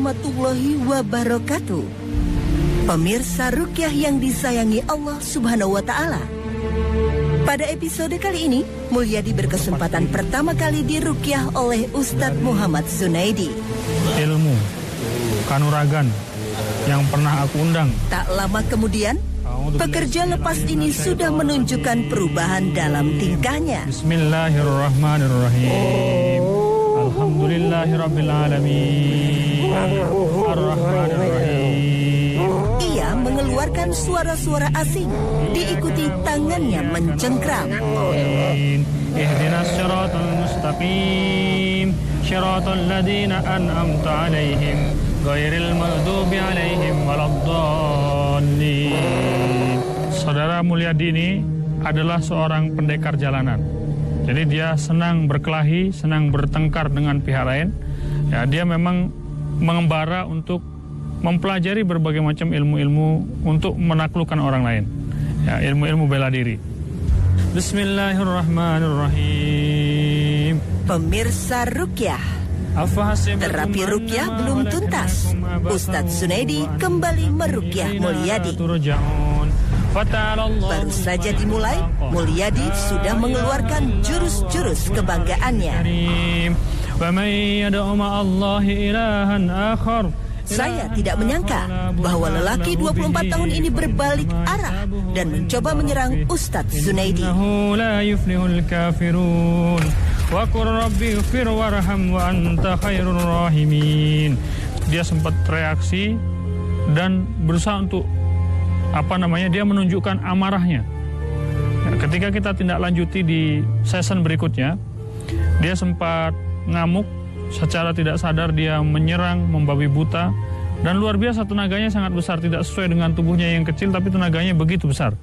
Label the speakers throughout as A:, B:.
A: warahmatullahi wabarakatuh. Pemirsa Ruqyah yang disayangi Allah Subhanahu wa Ta'ala. Pada episode kali ini, Mulyadi berkesempatan pertama kali diruqyah oleh Ustadz Muhammad Zunaidi.
B: Ilmu kanuragan yang pernah aku undang.
A: Tak lama kemudian, pekerja lepas ini sudah menunjukkan perubahan dalam tingkahnya.
B: Bismillahirrahmanirrahim. Alhamdulillahirrabbilalamin. Ar-Rahmanirrahim.
A: Ia mengeluarkan suara-suara asing, diikuti tangannya mencengkram.
B: Ihdinas siratal mustaqim, siratal ladzina an'amta 'alaihim, ghairil maghdubi 'alaihim waladdallin. Saudara Mulyadi ini adalah seorang pendekar jalanan. Jadi dia senang berkelahi, senang bertengkar dengan pihak lain. Ya, dia memang mengembara untuk mempelajari berbagai macam ilmu-ilmu untuk menaklukkan orang lain. Ya, ilmu-ilmu bela diri. Bismillahirrahmanirrahim.
A: Pemirsa Ruqyah, terapi ruqyah belum tuntas. Ustadz Zunaidi kembali meruqyah Mulyadi. Baru saja dimulai, Mulyadi sudah mengeluarkan jurus-jurus kebanggaannya. Saya tidak menyangka bahwa lelaki 24 tahun ini berbalik arah dan mencoba menyerang Ustadz Zunaidi.
B: Dia sempat reaksi dan berusaha untuk dia menunjukkan amarahnya. Ketika kita tindak lanjuti di season berikutnya, dia sempat ngamuk, secara tidak sadar dia menyerang, membabi buta, dan luar biasa tenaganya sangat besar, tidak sesuai dengan tubuhnya yang kecil, tapi tenaganya begitu besar.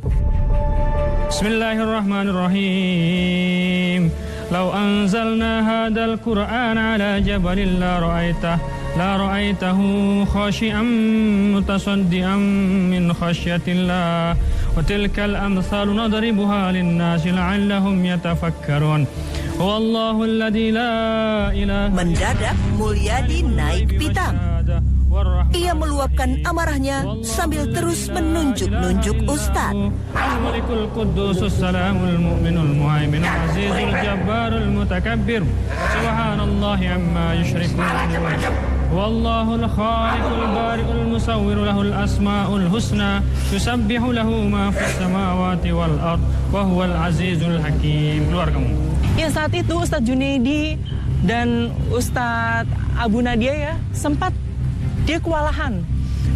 B: Bismillahirrahmanirrahim. Lau anzalna hadal Qur'an ala jabalin la ra'aitahu khashi'an mutasaddian min khasyatillah wa tilkal amsalu nadribuha lin-nasi la'allahum yatafakkarun. Wallahu alladzi la ilaha.
A: Mendadak Mulyadi naik pitam. Ia meluapkan amarahnya sambil terus menunjuk-nunjuk Ustadz.
B: Al-Malikul Quddusus Salamul Mu'minul Muhaiminul Azizul Jabbarul Mutakabbir. Subhanallahi amma yushrikun. Wallahul khaliqul bari'ul musawwiru lahul asma'ul husna. Yusabbihu lahu ma fis samawati wal ard wa huwal azizul hakim. Keluar kamu.
C: Ya, saat itu Ustadz Zunaidi dan Ustadz Abu Nadia sempat dia kewalahan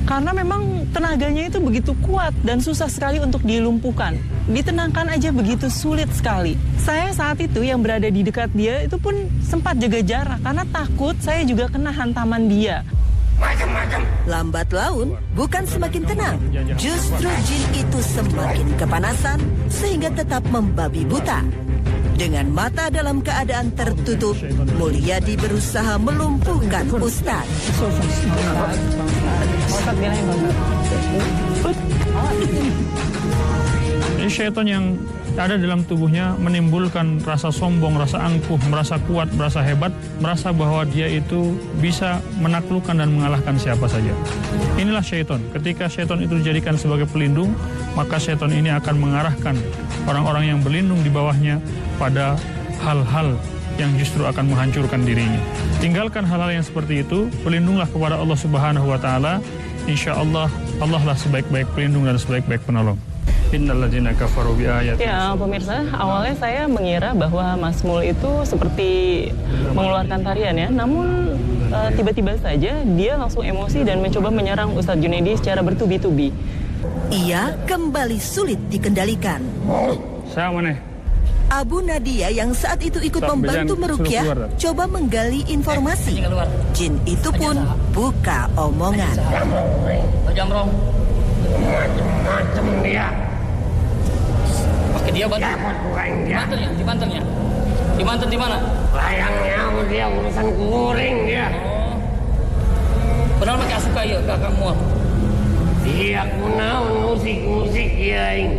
C: karena memang tenaganya itu begitu kuat dan susah sekali untuk dilumpuhkan. Ditenangkan aja begitu sulit sekali. Saya saat itu yang berada di dekat dia itu pun sempat jaga jarak karena takut saya juga kena hantaman dia.
A: Lambat laun bukan semakin tenang, justru jin itu semakin kepanasan sehingga tetap membabi buta. Dengan mata dalam keadaan tertutup, Mulyadi berusaha melumpuhkan Ustadz.
B: Ini syaitan yang ada dalam tubuhnya menimbulkan rasa sombong, rasa angkuh, merasa kuat, merasa hebat, merasa bahwa dia itu bisa menaklukkan dan mengalahkan siapa saja. Inilah syaitan. Ketika syaitan itu dijadikan sebagai pelindung, maka syaitan ini akan mengarahkan orang-orang yang berlindung di bawahnya pada hal-hal yang justru akan menghancurkan dirinya. Tinggalkan hal-hal yang seperti itu, berlindunglah kepada Allah Subhanahu wa Ta'ala. Insya Allah, Allah lah sebaik-baik pelindung dan sebaik-baik penolong. Innalladzina kafaru bi ayatina.
C: Ya, pemirsa, awalnya saya mengira bahwa Mas Mul itu seperti mengeluarkan tarian ya, namun tiba-tiba saja dia langsung emosi dan mencoba menyerang Ustadz Zunaidi secara bertubi-tubi.
A: Ia kembali sulit dikendalikan.
B: Saya mana?
A: Abu Nadia yang saat itu ikut membantu meruqyah coba menggali informasi. Jin itu pun buka omongan.
D: Jamrong macam-macam dia. Pakai dia bantu. Di Banten ya? Di Banten di mana?
E: Layangnya dia urusan kuring dia.
D: Oh. Padahal pakai asuka ya kakakmu.
E: Dia kunaon musik dia ini.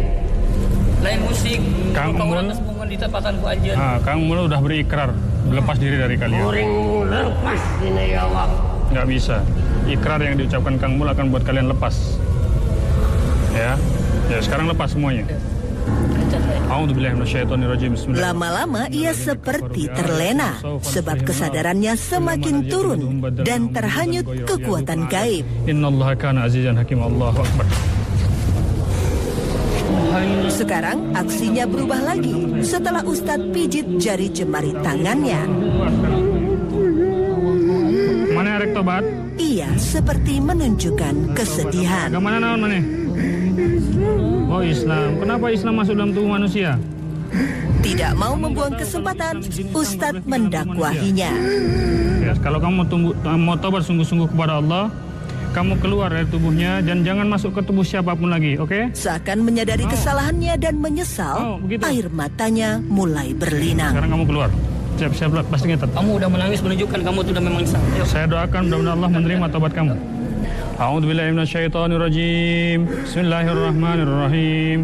D: Lain musik.
B: Kang Mul
D: di tempatan ku anjeun.
B: Kang Mul udah berikrar lepas diri dari kalian.
E: Kuring lepas dina ya wak.
B: Nggak bisa. ikrar yang diucapkan Kang Mul akan buat kalian lepas. Ya, sekarang lepas semuanya.
A: Lama-lama ia seperti terlena sebab kesadarannya semakin turun dan terhanyut kekuatan gaib.
B: Innallaha kana azizan hakim. Allahu akbar.
A: Sekarang aksinya berubah lagi setelah Ustadz pijit jari jemari tangannya.
B: Mana arek tobat?
A: Ia seperti menunjukkan kesedihan.
B: Agama naon maneh? Oh, Islam. Kenapa Islam masuk dalam tubuh manusia?
A: Tidak mau membuang kesempatan, Ustadz mendakwahinya.
B: Ya, kalau kamu mau tobat sungguh-sungguh kepada Allah, kamu keluar dari tubuhnya dan jangan masuk ke tubuh siapapun lagi, oke?
A: Seakan menyadari kesalahannya dan menyesal, air matanya mulai berlinang.
B: Sekarang kamu keluar. Siap-siap, pasti ngetat.
D: Kamu udah menangis menunjukkan kamu tuh udah memang nyesal.
B: Saya doakan mudah-mudahan Allah menerima tobat kamu. A'udzubillahi minasyaitonirrajim. Bismillahirrahmanirrahim.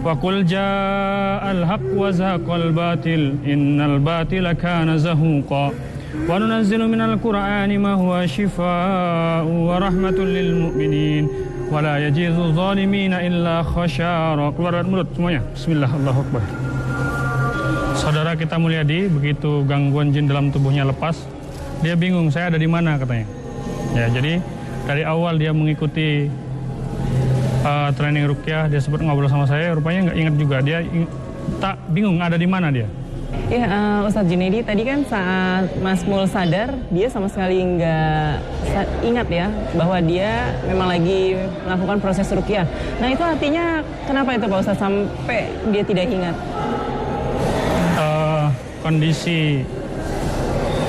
B: Wa qul jaa'al haqq wa zahaqal batil innal batila kana zahuqa. Wa nunazzilu minal qur'ani ma huwa shifaa'un wa rahmatun lil mu'minin wa la yajizu zalimina illa khasyara. Keluar dari mulut semuanya. Bismillah, Allahu akbar. Saudara kita Mulyadi, begitu gangguan jin dalam tubuhnya lepas, dia bingung saya ada di mana katanya. Ya, jadi dari awal dia mengikuti training ruqyah, dia sempat ngobrol sama saya, rupanya nggak ingat juga, dia tak bingung ada di mana dia.
C: Ya, Ustadz Junaidi, tadi kan saat Mas Mul sadar, dia sama sekali nggak ingat ya bahwa dia memang lagi melakukan proses ruqyah. Nah, itu artinya kenapa itu Pak Ustadz sampai dia tidak ingat?
B: Kondisi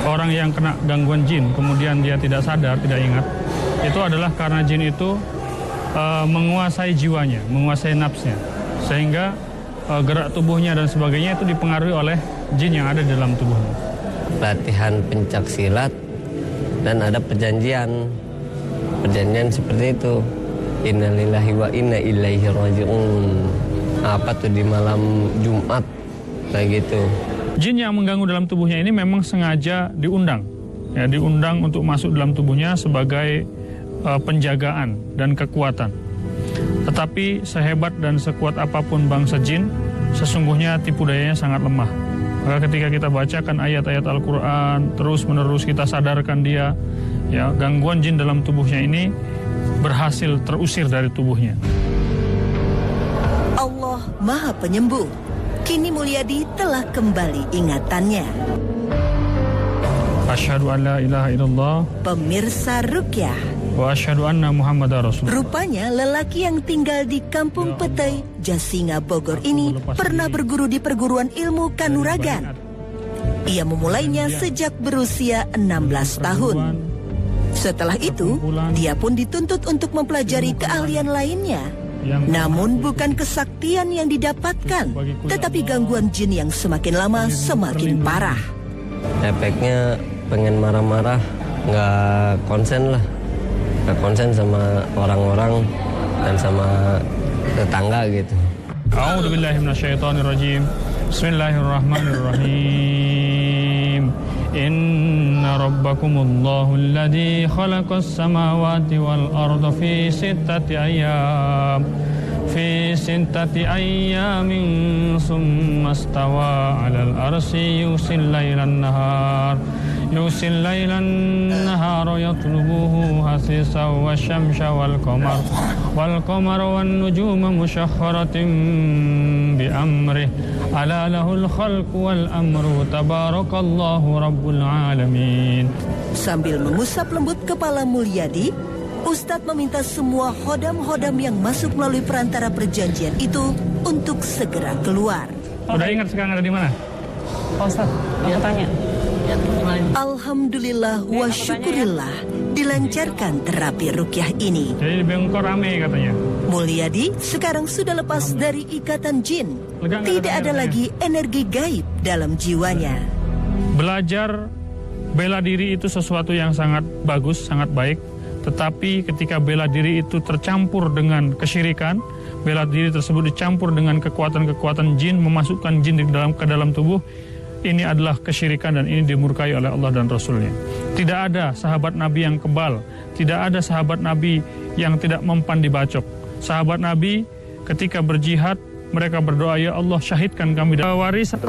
B: orang yang kena gangguan jin, kemudian dia tidak sadar, tidak ingat, itu adalah karena jin itu menguasai jiwanya, menguasai nafsnya, sehingga gerak tubuhnya dan sebagainya itu dipengaruhi oleh jin yang ada di dalam tubuhnya.
E: Latihan pencak silat dan ada perjanjian seperti itu. Innalillahi wa inna ilaihi raji'un. Apa tuh di malam Jumat kayak gitu.
B: Jin yang mengganggu dalam tubuhnya ini memang sengaja diundang, ya, diundang untuk masuk dalam tubuhnya sebagai penjagaan dan kekuatan. Tetapi sehebat dan sekuat apapun bangsa jin, sesungguhnya tipu dayanya sangat lemah. Maka ketika kita bacakan ayat-ayat Al-Quran, terus-menerus kita sadarkan dia, ya, gangguan jin dalam tubuhnya ini berhasil terusir dari tubuhnya.
A: Allah Maha Penyembuh. Kini Mulyadi telah kembali ingatannya.
B: Asyhadu an la ilaha illallah.
A: Pemirsa ruqyah.
B: Wa asyhadu anna Muhammadar Rasulullah.
A: Rupanya lelaki yang tinggal di Kampung Petai, Jasinga, Bogor ini pernah berguru di perguruan ilmu Kanuragan. Ia memulainya sejak berusia 16 tahun. Setelah itu, dia pun dituntut untuk mempelajari keahlian lainnya. Namun bukan kesaktian yang didapatkan, tetapi gangguan jin yang semakin lama semakin parah.
E: Efeknya pengen marah-marah, nggak konsen lah. Nggak konsen sama orang-orang dan sama tetangga gitu.
B: A'udzubillahi minasyaitonirrajim. Bismillahirrahmanirrahim. Inna rabbakumullahu alladzi khalaqas samawati wal arda fi sittati ayyamin summa stawa 'alal arsy yusil lailan nahara yatlubuhu hasisan wasyamsa wal qamara wan nujuma musyakhkharatin bi amrih ala lahul khalqu wal amru tabarakallahu rabbul alamin.
A: Sambil mengusap lembut kepala Mulyadi, Ustadz meminta semua hodam-hodam yang masuk melalui perantara perjanjian itu untuk segera keluar.
B: Udah ingat sekarang ada di mana?
C: Pak Ustadz, aku tanya.
A: Alhamdulillah wa syukurillah, dilancarkan terapi ruqyah ini.
B: Jadi di Bengkok rame katanya.
A: Mulyadi sekarang sudah lepas dari ikatan jin. Tidak ada lagi energi gaib dalam jiwanya.
B: Belajar bela diri itu sesuatu yang sangat bagus, sangat baik. Tetapi ketika bela diri itu tercampur dengan kesyirikan, bela diri tersebut dicampur dengan kekuatan-kekuatan jin, memasukkan jin ke dalam tubuh, ini adalah kesyirikan dan ini dimurkai oleh Allah dan Rasulnya. Tidak ada sahabat Nabi yang kebal, tidak ada sahabat Nabi yang tidak mempan dibacok. Sahabat Nabi ketika berjihad, mereka berdoa, ya Allah syahidkan kami. Warisan